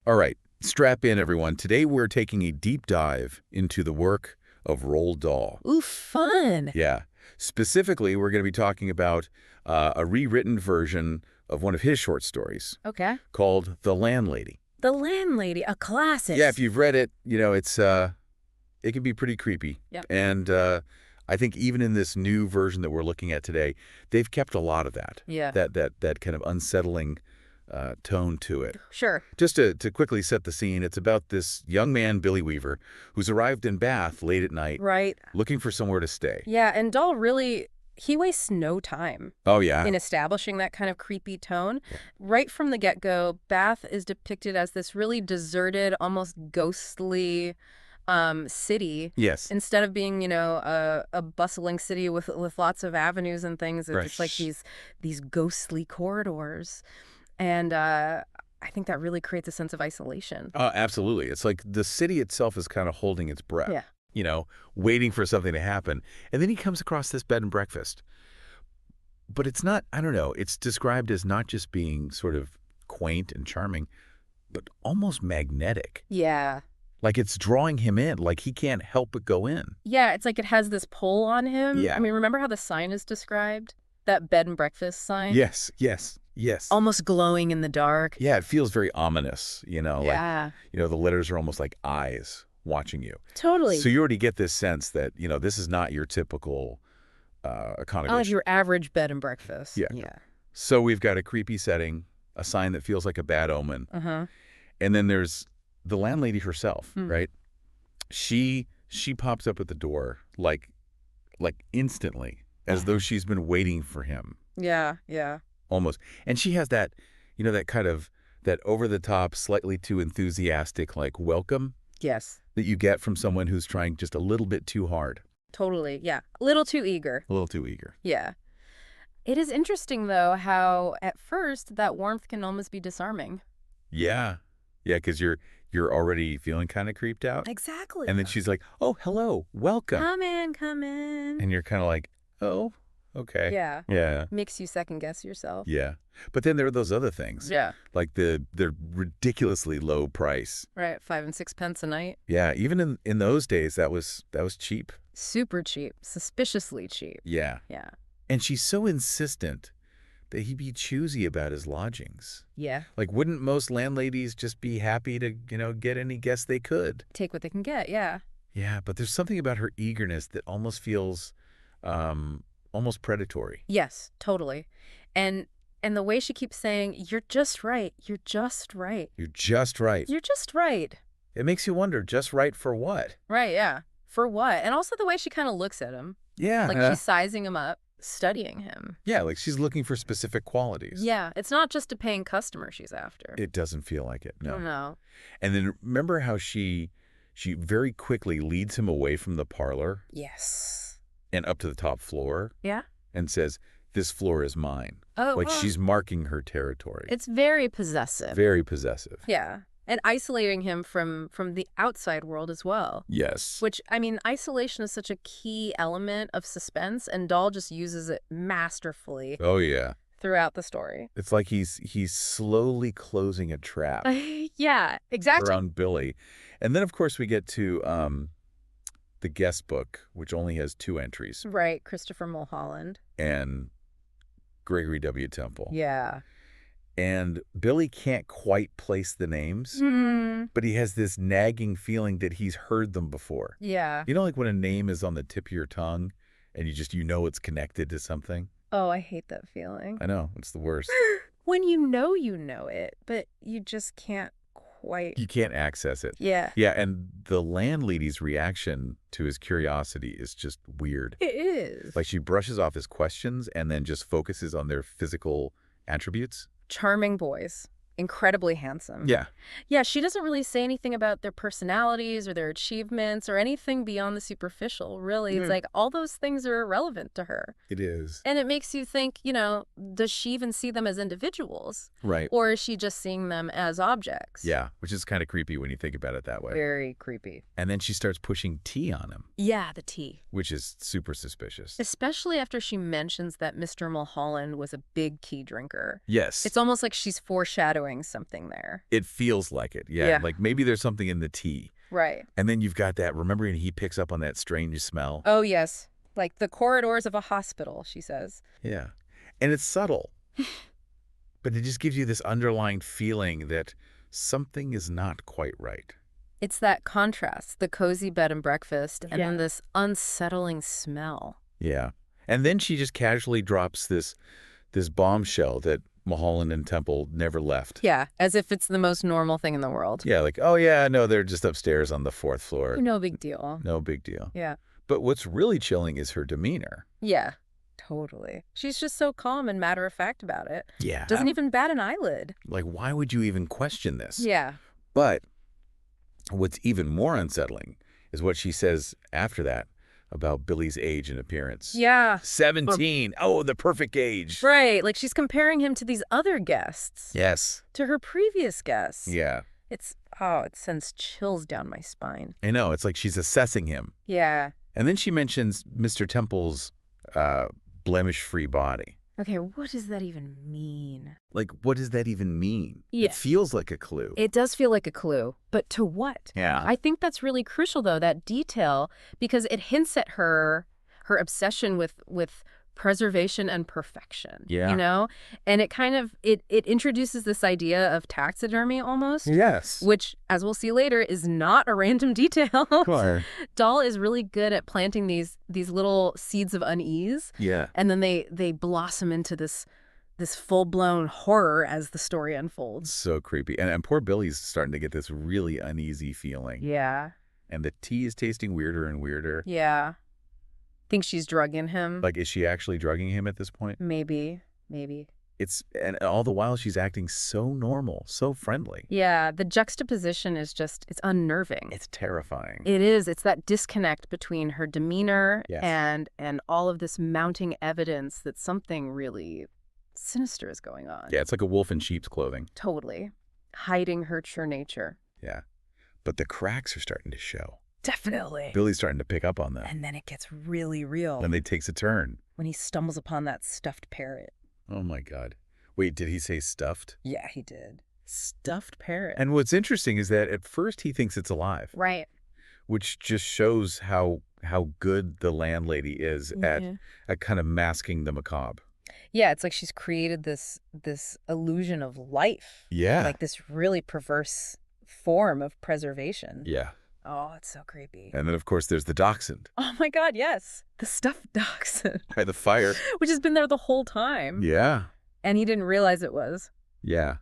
All right, strap in, everyone. Today we're taking a deep dive into the work of Roald Dahl. Ooh, fun. Yeah. Specifically, we're going to be talking about a rewritten version of one of his short stories Okay. called The Landlady. The Landlady, a classic. Yeah, if you've read it, it can be pretty creepy. Yep. And I think even in this new version that we're looking at today, they've kept a lot of that. Yeah. That kind of unsettling tone to it. Sure. Just to quickly set the scene, it's about this young man, Billy Weaver, who's arrived in Bath late at night, Right. looking for somewhere to stay. Yeah, and Dahl really, he wastes no time Oh, yeah. in establishing that kind of creepy tone. Right from the get-go, Bath is depicted as this really deserted, almost ghostly city. Yes. Instead of being, a bustling city with lots of avenues and things, it's Right. just like these ghostly corridors. And I think that really creates a sense of isolation. Absolutely. It's like the city itself is kind of holding its breath, Yeah. Waiting for something to happen. And then he comes across this bed and breakfast. But it's not, I don't know, it's described as not just being sort of quaint and charming, but almost magnetic. Yeah. Like it's drawing him in, like he can't help but go in. Yeah, it's like it has this pull on him. Yeah. I mean, remember how the sign is described? That bed and breakfast sign? Yes. Almost glowing in the dark. Yeah, it feels very ominous, Yeah. like, the letters are almost like eyes watching you. Totally. So you already get this sense that, this is not your typical Not like accommodation. your average bed and breakfast. Yeah. Yeah. So we've got a creepy setting, a sign that feels like a bad omen. Uh-huh. And then there's the landlady herself, Hmm. right? She pops up at the door like instantly, as though she's been waiting for him. Yeah. Almost. And she has that, that kind of, that over-the-top, slightly too enthusiastic, like, welcome Yes. that you get from someone who's trying just a little bit too hard, Totally. Yeah. A little too eager. a little too eager. Yeah. It is interesting, though, how at first that warmth can almost be disarming. Yeah. Yeah, because you're already feeling kind of creeped out. Exactly. And then she's like, oh, hello, welcome. Come in. And you're kind of like, oh, okay. Yeah. Yeah. Makes you second guess yourself. Yeah. But then there are those other things. Yeah. Like the ridiculously low price. Right. 5 and 6 pence a night. Yeah. Even in those days, that was cheap. Super cheap. Suspiciously cheap. Yeah. Yeah. And she's so insistent that he be choosy about his lodgings. Yeah. Like, wouldn't most landladies just be happy to, get any guests they could? Take what they can get. Yeah. Yeah, but there's something about her eagerness that almost feels almost predatory. Yes, totally. And the way she keeps saying, you're just right. You're just right. You're just right. You're just right. It makes you wonder, just right for what? Right, yeah. For what? And also the way she kind of looks at him. Yeah. Like she's sizing him up, studying him. Yeah, like she's looking for specific qualities. Yeah. It's not just a paying customer she's after. It doesn't feel like it, no. No. And then remember how she very quickly leads him away from the parlor Yes. and up to the top floor Yeah? and says, this floor is mine. Oh, Like well, she's marking her territory. it's very possessive. Very possessive. Yeah. And isolating him from the outside world as well. Yes. Which, I mean, isolation is such a key element of suspense, and Dahl just uses it masterfully Oh, yeah. throughout the story. It's like he's slowly closing a trap Yeah, exactly. around Billy. And then, of course, we get to the guest book, which only has 2 entries, Right, Christopher Mulholland. and Gregory W. Temple. Yeah. And Billy can't quite place the names, but he has this nagging feeling that he's heard them before. Yeah. Like when a name is on the tip of your tongue and you it's connected to something? Oh, I hate that feeling. I know, it's the worst. When you know it, but you just can't quite. You can't access it. Yeah. Yeah, and the landlady's reaction to his curiosity is just weird. It is. Like she brushes off his questions and then just focuses on their physical attributes. Charming boys. Incredibly handsome. Yeah. Yeah, she doesn't really say anything about their personalities or their achievements or anything beyond the superficial, really. It's like all those things are irrelevant to her. It is. And it makes you think, does she even see them as individuals? Right. Or is she just seeing them as objects? Yeah, which is kind of creepy when you think about it that way. Very creepy. And then she starts pushing tea on him, Yeah, the tea. which is super suspicious. Especially after she mentions that Mr. Mulholland was a big tea drinker. Yes. It's almost like she's foreshadowing brewing something there. It feels like it, yeah. Yeah. Like maybe there's something in the tea. Right. And then you've got that, remembering he picks up on that strange smell. Oh, yes. Like the corridors of a hospital, she says. Yeah. And it's subtle, but it just gives you this underlying feeling that something is not quite right. It's that contrast, the cozy bed and breakfast, and Yeah. then this unsettling smell. Yeah. And then she just casually drops this bombshell that Mulholland and Temple never left. Yeah, as if it's the most normal thing in the world. Yeah, like, oh yeah, no, they're just upstairs on the 4th floor. No big deal. No big deal. Yeah. But what's really chilling is her demeanor. Yeah, totally. She's just so calm and matter-of-fact about it. Yeah. Doesn't even bat an eyelid. Like, why would you even question this? Yeah. But what's even more unsettling is what she says after that about Billy's age and appearance. Yeah. 17. Oh, the perfect age. Right. Like she's comparing him to these other guests. Yes. To her previous guests. Yeah. It sends chills down my spine. I know. It's like she's assessing him. Yeah. And then she mentions Mr. Temple's blemish-free body. Okay, what does that even mean? Like, what does that even mean? Yeah. It feels like a clue. It does feel like a clue, but to what? Yeah. I think that's really crucial, though, that detail, because it hints at her obsession with preservation and perfection. Yeah. You know? And it kind of, it introduces this idea of taxidermy almost. Yes. Which, as we'll see later, is not a random detail. Sure. Dahl is really good at planting these little seeds of unease. Yeah. And then they blossom into this full-blown horror as the story unfolds. So creepy. And poor Billy's starting to get this really uneasy feeling. Yeah. And the tea is tasting weirder and weirder. Yeah. Think she's drugging him? Like, is she actually drugging him at this point? Maybe. And all the while she's acting so normal, so friendly. Yeah, the juxtaposition is just, it's unnerving. It's terrifying. It is. It's that disconnect between her demeanor Yes. and all of this mounting evidence that something really sinister is going on. Yeah, it's like a wolf in sheep's clothing. Totally. Hiding her true nature. Yeah. But the cracks are starting to show. Definitely. Billy's starting to pick up on them. And then it gets really real. And it takes a turn. When he stumbles upon that stuffed parrot. Oh, my God. Wait, did he say stuffed? Yeah, he did. Stuffed parrot. And what's interesting is that at first he thinks it's alive. Right. Which just shows how good the landlady is at kind of masking the macabre. Yeah, it's like she's created this illusion of life. Yeah. Like this really perverse form of preservation. Yeah. Oh, it's so creepy. And then, of course, there's the dachshund. Oh, my God, yes. The stuffed dachshund. By the fire. Which has been there the whole time. Yeah. And he didn't realize it was, Yeah.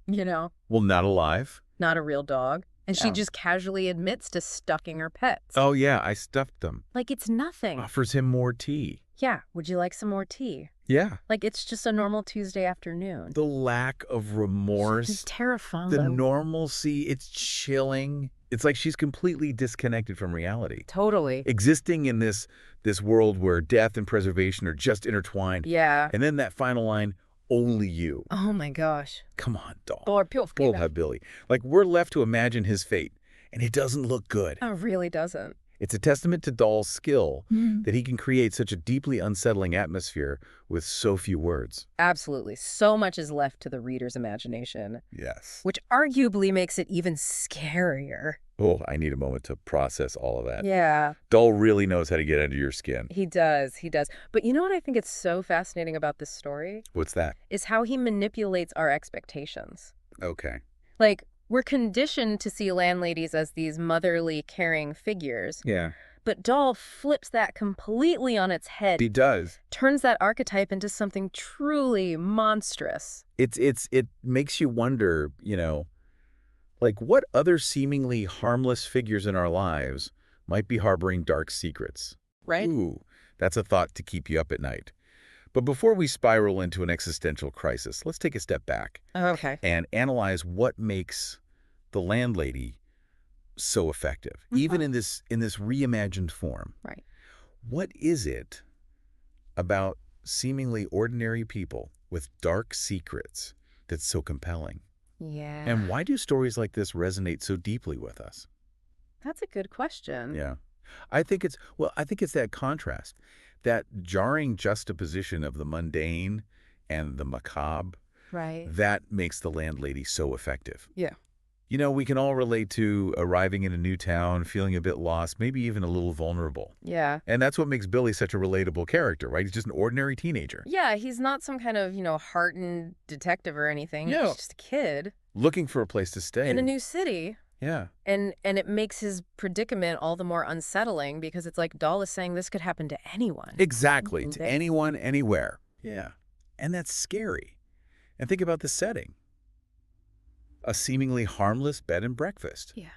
you know, Well, not alive. not a real dog. And she Yeah. just casually admits to stuffing her pets. Oh, yeah, I stuffed them. Like it's nothing. Offers him more tea. Yeah. Would you like some more tea? Yeah. Like it's just a normal Tuesday afternoon. The lack of remorse. It's terrifying. The normalcy. It's chilling. It's like she's completely disconnected from reality. Totally. Existing in this world where death and preservation are just intertwined. Yeah. And then that final line, only you. Oh, my gosh. Come on, Dahl. Poor Billy. Like, we're left to imagine his fate, and it doesn't look good. It really doesn't. It's a testament to Dahl's skill that he can create such a deeply unsettling atmosphere with so few words. Absolutely. So much is left to the reader's imagination, Yes. which arguably makes it even scarier. Oh, I need a moment to process all of that. Yeah, Dahl really knows how to get under your skin. he does. He does. But you know what I think is so fascinating about this story? What's that? Is how he manipulates our expectations. Okay. Like, we're conditioned to see landladies as these motherly, caring figures. Yeah. But Dahl flips that completely on its head. He does. Turns that archetype into something truly monstrous. It makes you wonder, like what other seemingly harmless figures in our lives might be harboring dark secrets. Right? Ooh, that's a thought to keep you up at night. But before we spiral into an existential crisis, let's take a step back Okay. and analyze what makes the landlady so effective, even in this reimagined form. Right. What is it about seemingly ordinary people with dark secrets that's so compelling? Yeah. And why do stories like this resonate so deeply with us? That's a good question. Yeah. I think it's that contrast, that jarring juxtaposition of the mundane and the macabre Right. That makes The Landlady so effective. Yeah. You know, we can all relate to arriving in a new town, feeling a bit lost, maybe even a little vulnerable. Yeah. And that's what makes Billy such a relatable character, right? He's just an ordinary teenager. Yeah, he's not some kind of, hardened detective or anything. Yeah. He's just a kid Looking for a place to stay. in a new city. Yeah. And it makes his predicament all the more unsettling because it's like Dahl is saying this could happen to anyone. Exactly. To They- anyone, anywhere. Yeah. And that's scary. And think about the setting. A seemingly harmless bed and breakfast. Yeah.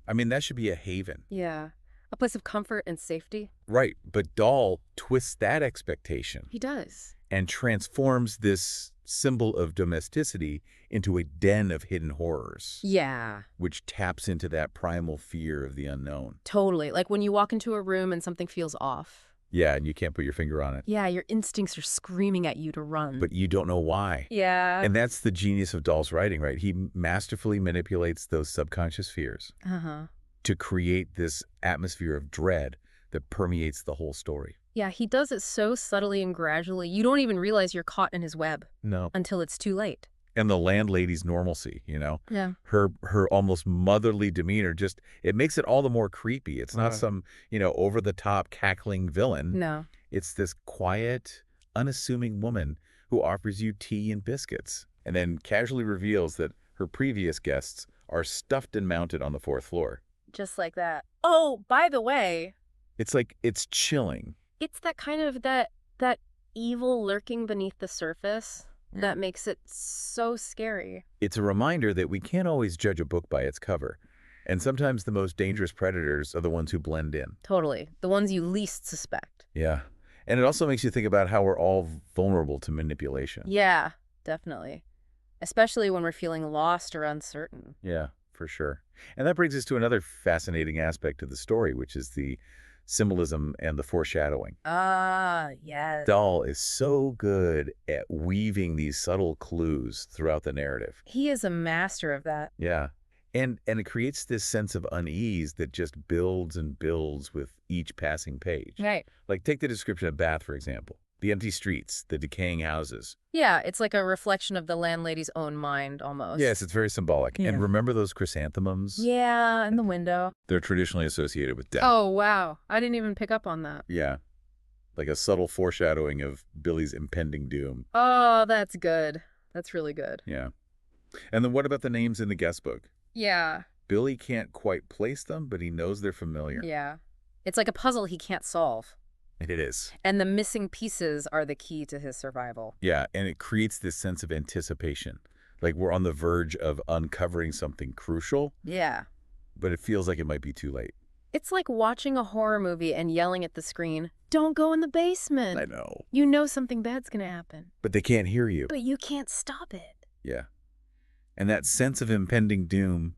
I mean, that should be a haven. Yeah. A place of comfort and safety. Right. But Dahl twists that expectation He does. and transforms this symbol of domesticity into a den of hidden horrors, Yeah. which taps into that primal fear of the unknown. Totally. Like when you walk into a room and something feels off. Yeah, and you can't put your finger on it. Yeah, your instincts are screaming at you to run. But you don't know why. yeah. And that's the genius of Dahl's writing, right? He masterfully manipulates those subconscious fears Uh-huh. to create this atmosphere of dread that permeates the whole story. Yeah, he does it so subtly and gradually. You don't even realize you're caught in his web No. until it's too late. And the landlady's normalcy, Yeah. her almost motherly demeanor, just, it makes it all the more creepy. It's not Right. some, over-the-top cackling villain. No. It's this quiet, unassuming woman who offers you tea and biscuits and then casually reveals that her previous guests are stuffed and mounted on the 4th floor. Just like that. Oh, by the way, It's chilling. it's that kind of that evil lurking beneath the surface that makes it so scary. It's a reminder that we can't always judge a book by its cover. And sometimes the most dangerous predators are the ones who blend in. Totally. The ones you least suspect. Yeah. And it also makes you think about how we're all vulnerable to manipulation. Yeah, definitely. Especially when we're feeling lost or uncertain. Yeah, for sure. And that brings us to another fascinating aspect of the story, which is the symbolism and the foreshadowing. Ah, yes. Dahl is so good at weaving these subtle clues throughout the narrative. He is a master of that. Yeah. And it creates this sense of unease that just builds and builds with each passing page. Right. Like, take the description of Bath, for example. The empty streets, the decaying houses. Yeah, it's like a reflection of the landlady's own mind, almost. Yes, it's very symbolic. Yeah. And remember those chrysanthemums? Yeah, in the window. They're traditionally associated with death. Oh, wow. I didn't even pick up on that. Yeah. Like a subtle foreshadowing of Billy's impending doom. Oh, that's good. That's really good. Yeah. And then what about the names in the guest book? Yeah. Billy can't quite place them, but he knows they're familiar. Yeah. It's like a puzzle he can't solve. And it is. And the missing pieces are the key to his survival. Yeah, and it creates this sense of anticipation. Like we're on the verge of uncovering something crucial, Yeah. but it feels like it might be too late. It's like watching a horror movie and yelling at the screen, "Don't go in the basement." I know. You know something bad's going to happen. But they can't hear you. But you can't stop it. Yeah. And that sense of impending doom,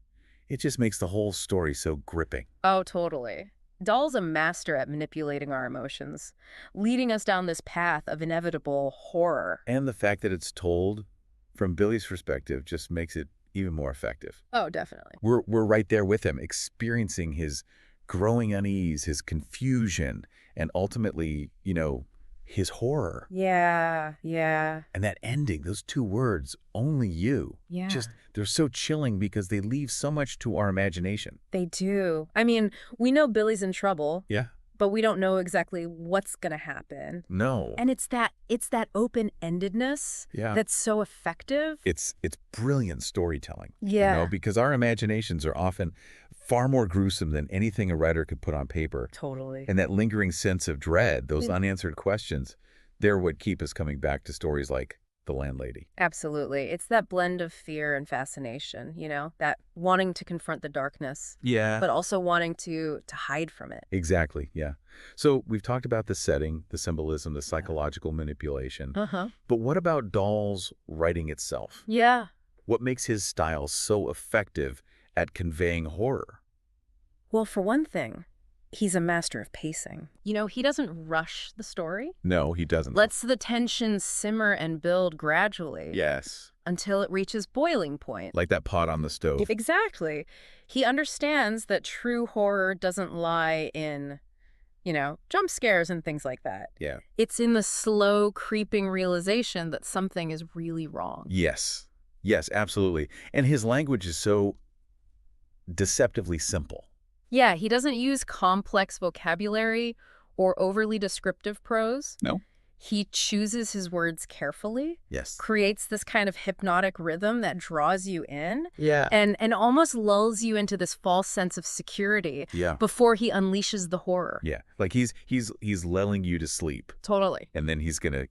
it just makes the whole story so gripping. Oh, totally. Dahl's a master at manipulating our emotions, leading us down this path of inevitable horror. And the fact that it's told from Billy's perspective just makes it even more effective. Oh, definitely. We're right there with him, experiencing his growing unease, his confusion, and ultimately, his horror. Yeah, yeah, And that ending, those 2 words, only you. yeah. Just, they're so chilling because they leave so much to our imagination. They do. I mean, we know Billy's in trouble, Yeah. but we don't know exactly what's going to happen. No. And it's that open-endedness Yeah. that's so effective. It's brilliant storytelling. Yeah. Because our imaginations are often far more gruesome than anything a writer could put on paper. Totally. And that lingering sense of dread, those Yeah. unanswered questions, they're what keep us coming back to stories like The Landlady. Absolutely. It's that blend of fear and fascination, that wanting to confront the darkness, Yeah. but also wanting to hide from it. Exactly, yeah. So we've talked about the setting, the symbolism, the psychological manipulation. Uh-huh. But what about Dahl's writing itself? Yeah. What makes his style so effective at conveying horror? Well, for one thing, he's a master of pacing. He doesn't rush the story. No, he doesn't. Lets the tension simmer and build gradually. Yes. Until it reaches boiling point. Like that pot on the stove. Exactly. He understands that true horror doesn't lie in jump scares and things like that. Yeah. It's in the slow, creeping realization that something is really wrong. Yes. Yes, absolutely. And his language is so deceptively simple. Yeah, he doesn't use complex vocabulary or overly descriptive prose. No? He chooses his words carefully, Yes. creates this kind of hypnotic rhythm that draws you in, Yeah. and almost lulls you into this false sense of security Yeah. before he unleashes the horror. Yeah. Like he's lulling you to sleep, Totally. and then he's gonna,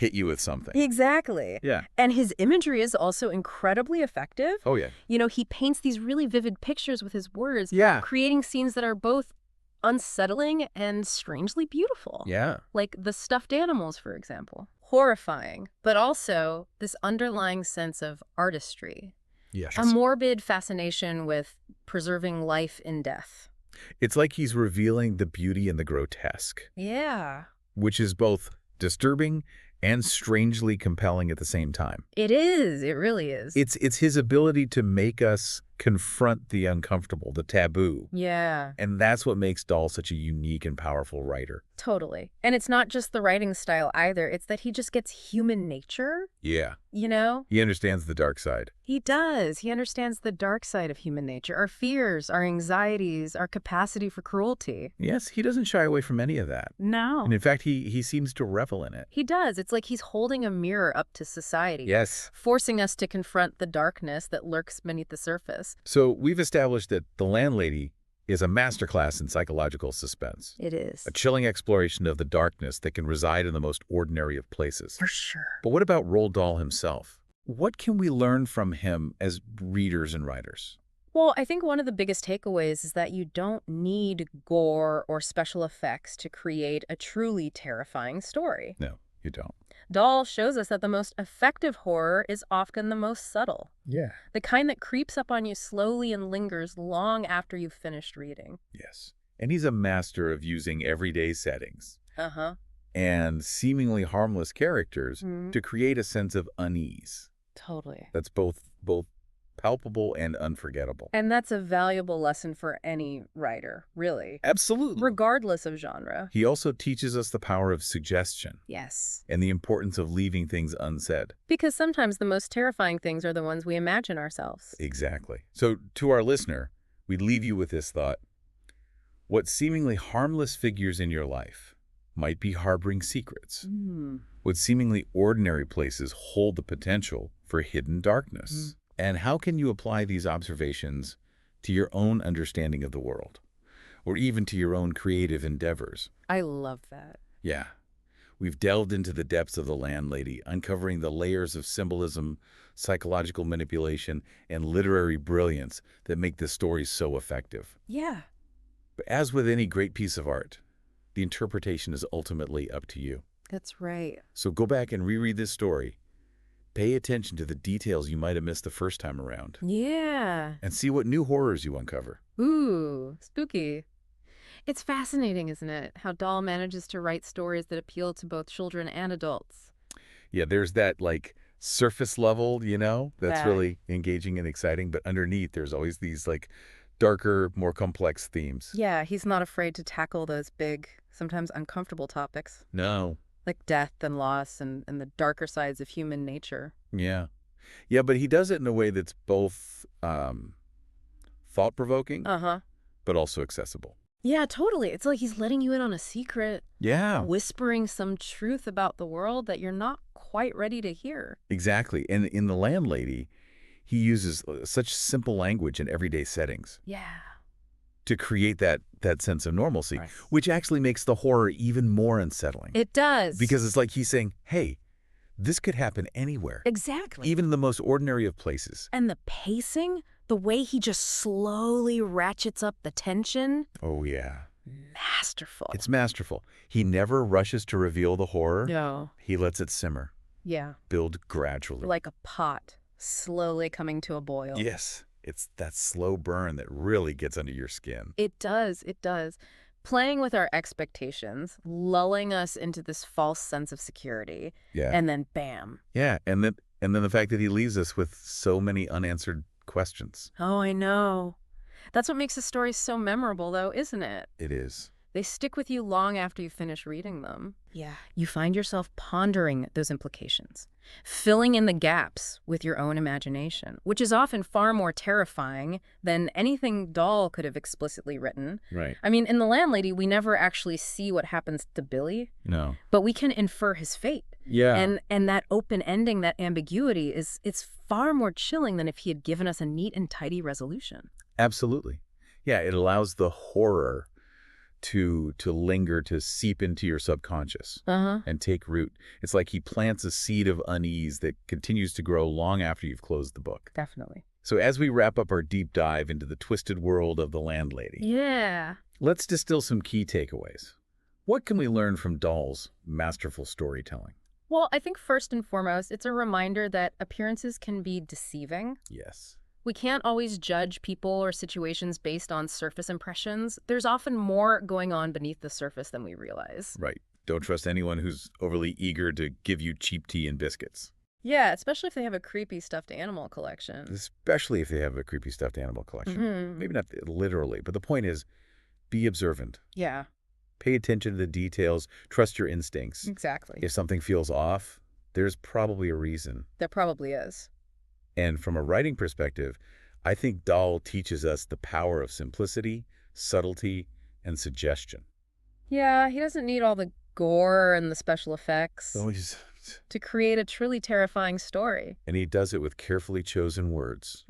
hit you with something. Exactly. Yeah. And his imagery is also incredibly effective. Oh, yeah. He paints these really vivid pictures with his words, Yeah. creating scenes that are both unsettling and strangely beautiful. Yeah. Like the stuffed animals, for example. Horrifying, but also this underlying sense of artistry. Yes. A morbid fascination with preserving life in death. It's like he's revealing the beauty in the grotesque, Yeah. which is both disturbing and strangely compelling at the same time. It is. It really is. It's his ability to make us confront the uncomfortable, the taboo. Yeah. And that's what makes Dahl such a unique and powerful writer. Totally. And it's not just the writing style either. It's that he just gets human nature, Yeah. you know? He understands the dark side. He does. He understands the dark side of human nature, our fears, our anxieties, our capacity for cruelty. Yes, he doesn't shy away from any of that. No. And in fact, he seems to revel in it. He does. It's like he's holding a mirror up to society. Yes. Forcing us to confront the darkness that lurks beneath the surface. So we've established that The Landlady is a masterclass in psychological suspense. It is. A chilling exploration of the darkness that can reside in the most ordinary of places. For sure. But what about Roald Dahl himself? What can we learn from him as readers and writers? Well, I think one of the biggest takeaways is that you don't need gore or special effects to create a truly terrifying story. No, you don't. Dahl shows us that the most effective horror is often the most subtle. Yeah. The kind that creeps up on you slowly and lingers long after you've finished reading. Yes. And he's a master of using everyday settings Uh-huh. and seemingly harmless characters to create a sense of unease Totally. that's both palpable and unforgettable. And that's a valuable lesson for any writer, really. Absolutely. Regardless of genre. He also teaches us the power of suggestion Yes. and the importance of leaving things unsaid. Because sometimes the most terrifying things are the ones we imagine ourselves. Exactly. So to our listener, we leave you with this thought. What seemingly harmless figures in your life might be harboring secrets? What seemingly ordinary places hold the potential for hidden darkness? And how can you apply these observations to your own understanding of the world, or even to your own creative endeavors? I love that. Yeah. We've delved into the depths of The Landlady, uncovering the layers of symbolism, psychological manipulation, and literary brilliance that make this story so effective. Yeah. But as with any great piece of art, the interpretation is ultimately up to you. That's right. So go back and reread this story. Pay attention to the details you might have missed the first time around. Yeah. And see what new horrors you uncover. Ooh, spooky. It's fascinating, isn't it, how Dahl manages to write stories that appeal to both children and adults. Yeah, there's that, surface level, that's That. really engaging and exciting. But underneath, there's always these, darker, more complex themes. Yeah, he's not afraid to tackle those big, sometimes uncomfortable topics. No. Like death and loss and the darker sides of human nature. Yeah. Yeah, but he does it in a way that's both thought-provoking, Uh-huh. but also accessible. Yeah, totally. It's like he's letting you in on a secret, Yeah. whispering some truth about the world that you're not quite ready to hear. Exactly. And in The Landlady, he uses such simple language in everyday settings Yeah. to create that sense of normalcy, Right. which actually makes the horror even more unsettling. It does. Because it's like he's saying, hey, this could happen anywhere, Exactly. even in the most ordinary of places. And the pacing, the way he just slowly ratchets up the tension, Oh, yeah. masterful. It's masterful. He never rushes to reveal the horror. No. He lets it simmer, Yeah. build gradually. Like a pot slowly coming to a boil. Yes. It's that slow burn that really gets under your skin. It does. It does. Playing with our expectations, lulling us into this false sense of security, Yeah. and then bam. Yeah. And then the fact that he leaves us with so many unanswered questions. Oh, I know. That's what makes the stories so memorable, though, isn't it? It is. They stick with you long after you finish reading them. Yeah. You find yourself pondering those implications, filling in the gaps with your own imagination, which is often far more terrifying than anything Dahl could have explicitly written. Right. I mean, in The Landlady, we never actually see what happens to Billy, No. but we can infer his fate. Yeah. And that open ending, that ambiguity, it's far more chilling than if he had given us a neat and tidy resolution. Absolutely. Yeah, it allows the horror to linger, to seep into your subconscious and take root. It's like he plants a seed of unease that continues to grow long after you've closed the book. Definitely. So as we wrap up our deep dive into the twisted world of The Landlady, Yeah. let's distill some key takeaways. What can we learn from Dahl's masterful storytelling? Well, I think first and foremost, it's a reminder that appearances can be deceiving. Yes. We can't always judge people or situations based on surface impressions. There's often more going on beneath the surface than we realize. Right. Don't trust anyone who's overly eager to give you cheap tea and biscuits. Yeah, especially if they have a creepy stuffed animal collection. Especially if they have a creepy stuffed animal collection. Maybe not literally, but the point is, be observant. Yeah, Pay attention to the details. Trust your instincts. exactly. If something feels off, there's probably a reason. There probably is. And from a writing perspective, I think Dahl teaches us the power of simplicity, subtlety, and suggestion. Yeah, he doesn't need all the gore and the special effects Always. to create a truly terrifying story. And he does it with carefully chosen words,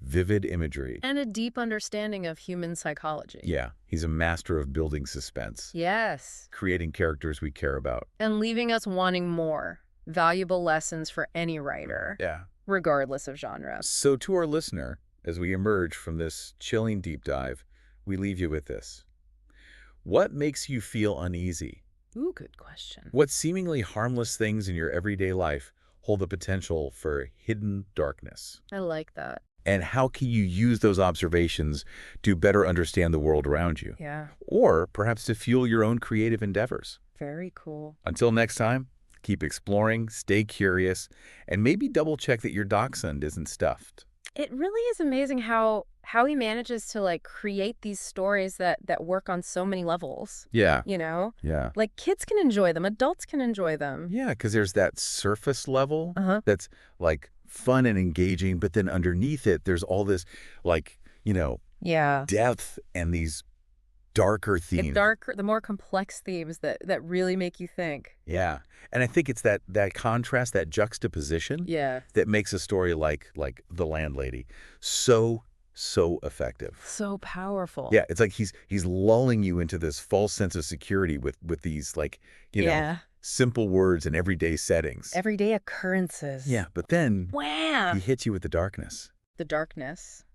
vivid imagery. And a deep understanding of human psychology. Yeah, he's a master of building suspense, Yes. creating characters we care about. And leaving us wanting more. Valuable lessons for any writer, Yeah. regardless of genre. So to our listener, as we emerge from this chilling deep dive, we leave you with this. What makes you feel uneasy? Ooh, good question. What seemingly harmless things in your everyday life hold the potential for hidden darkness? I like that. And how can you use those observations to better understand the world around you? Yeah, Or perhaps to fuel your own creative endeavors? very cool. Until next time, keep exploring, stay curious, and maybe double-check that your dachshund isn't stuffed. It really is amazing how he manages to like create these stories that work on so many levels. Yeah. You know, Yeah. like kids can enjoy them, adults can enjoy them. Yeah, because there's that surface level Uh-huh. that's like fun and engaging, but then underneath it, there's all this like, Yeah. depth and these darker The themes. darker, the more complex themes that really make you think. Yeah. And I think it's that contrast, that juxtaposition Yeah. that makes a story like The Landlady so effective. So powerful. Yeah, it's like he's lulling you into this false sense of security with these like, Yeah. simple words in everyday settings. Everyday occurrences. Yeah, but then Wow. he hits you with the darkness. The darkness.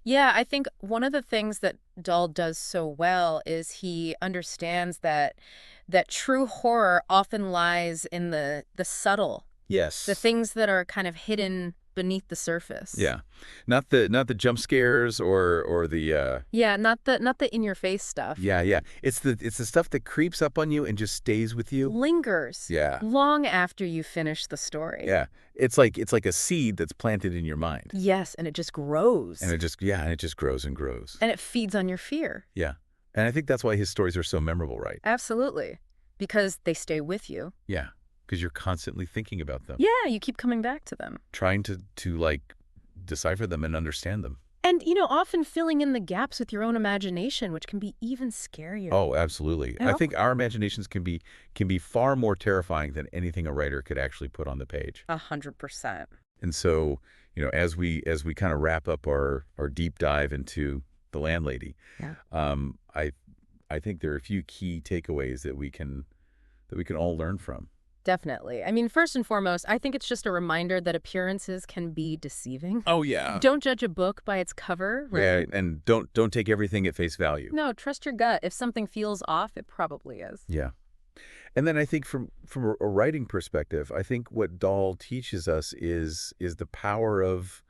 Yeah, I think one of the things that Dahl does so well is he understands that true horror often lies in the subtle, Yes. the things that are kind of hidden beneath the surface. Yeah. Not the jump scares or the Yeah, not the in your face stuff. yeah. It's the stuff that creeps up on you and just stays with you. Lingers. Yeah. Long after you finish the story. Yeah. It's like a seed that's planted in your mind. Yes, and it just grows. And it just grows and grows. And it feeds on your fear. Yeah. And I think that's why his stories are so memorable, right? Absolutely. Because they stay with you. Yeah. Because you're constantly thinking about them. Yeah, you keep coming back to them. Trying to like decipher them and understand them. And, often filling in the gaps with your own imagination, which can be even scarier. Oh, absolutely. Yeah. I think our imaginations can be far more terrifying than anything a writer could actually put on the page. 100%. And so, as we kind of wrap up our deep dive into The Landlady, Yeah. I think there are a few key takeaways that we can all learn from. Definitely. I mean, first and foremost, I think it's just a reminder that appearances can be deceiving. Oh yeah. Don't judge a book by its cover. Yeah, and don't take everything at face value. No, trust your gut. If something feels off, it probably is. Yeah. And then I think from a writing perspective, I think what Dahl teaches us is the power of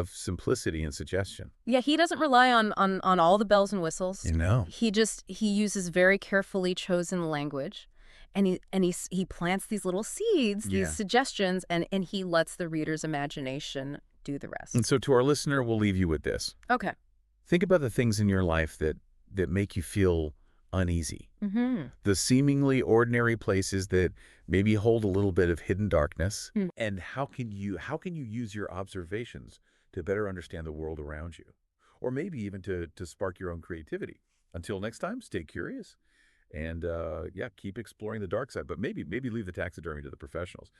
simplicity and suggestion. Yeah, he doesn't rely on all the bells and whistles. He uses very carefully chosen language. And he plants these little seeds, these suggestions, and he lets the reader's imagination do the rest. And so to our listener, we'll leave you with this. Okay. Think about the things in your life that make you feel uneasy. Mm-hmm. The seemingly ordinary places that maybe hold a little bit of hidden darkness. And how can you use your observations to better understand the world around you? Or maybe even to spark your own creativity. Until next time, stay curious and yeah, keep exploring the dark side, but maybe leave the taxidermy to the professionals.